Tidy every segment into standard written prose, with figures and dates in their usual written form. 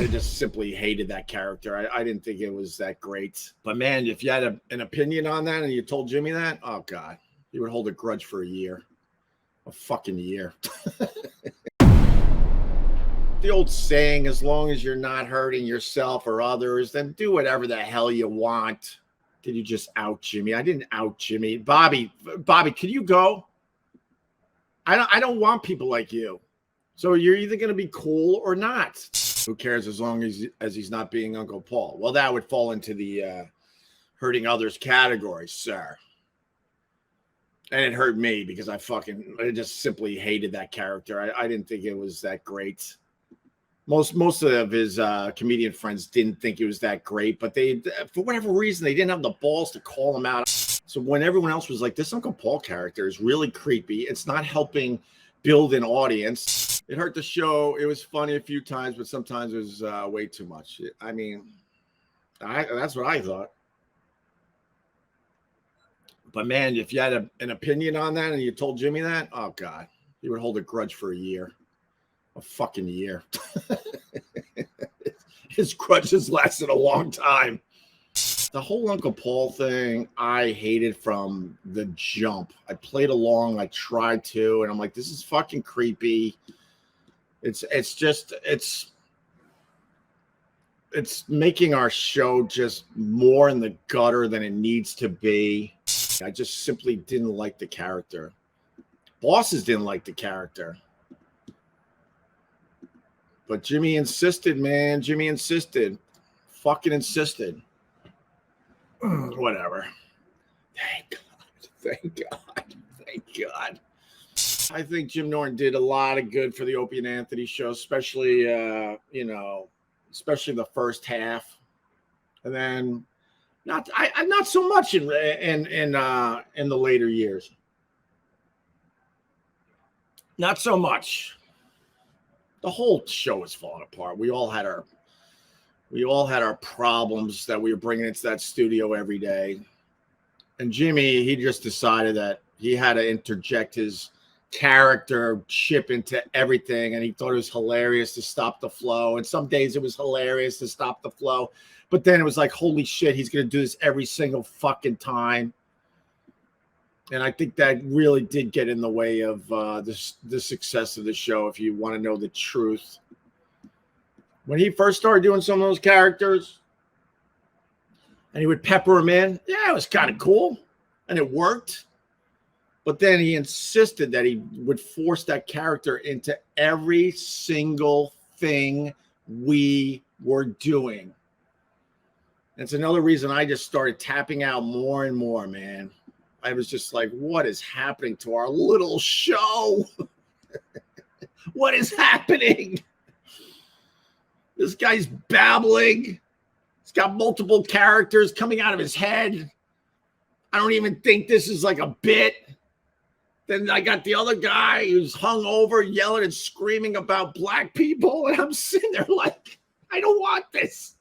just simply hated that character. I didn't think it was that great. But man, if you had an opinion on that and you told Jimmy that, oh God, he would hold a grudge for a year. A fucking year. The old saying, as long as you're not hurting yourself or others, then do whatever the hell you want. Did you just out Jimmy? I didn't out Jimmy. Bobby, can you go? I don't want people like you. So you're either going to be cool or not. Who cares as long as he's not being Uncle Paul? Well, that would fall into the hurting others category, sir. And it hurt me because I just simply hated that character. I didn't think it was that great. Most of his comedian friends didn't think it was that great, but they, for whatever reason, they didn't have the balls to call him out. So when everyone else was like, this Uncle Paul character is really creepy, it's not helping build an audience. It hurt the show. It was funny a few times, but sometimes it was way too much. I mean, that's what I thought. But man, if you had an opinion on that and you told Jimmy that, oh God, he would hold a grudge for a year. A fucking year. His grudges lasted a long time. The whole Uncle Paul thing, I hated from the jump. I played along, I tried to, and I'm like, this is fucking creepy. It's making our show just more in the gutter than it needs to be. I just simply didn't like the character. Bosses didn't like the character. But Jimmy insisted, man. Jimmy insisted. Fucking insisted. Whatever. Thank God. Thank God. Thank God. I think Jim Norton did a lot of good for the Opie and Anthony show, especially, especially the first half. And then not so much in the later years. Not so much. The whole show was falling apart. We all had our problems that we were bringing into that studio every day. And Jimmy, he just decided that he had to interject his character chip into everything. And he thought it was hilarious to stop the flow. And some days it was hilarious to stop the flow. But then it was like, holy shit, he's going to do this every single fucking time. And I think that really did get in the way of the success of the show, if you want to know the truth. When he first started doing some of those characters, and he would pepper them in, yeah, it was kind of cool, and it worked. But then he insisted that he would force that character into every single thing we were doing. And it's another reason I just started tapping out more and more, man. I was just like, what is happening to our little show? What is happening? This guy's babbling. He's got multiple characters coming out of his head. I don't even think this is like a bit. Then I got the other guy who's hung over, yelling and screaming about black people. And I'm sitting there like, I don't want this.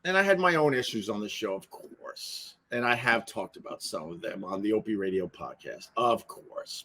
And I had my own issues on the show, of course. And I have talked about some of them on the Opie Radio podcast, of course.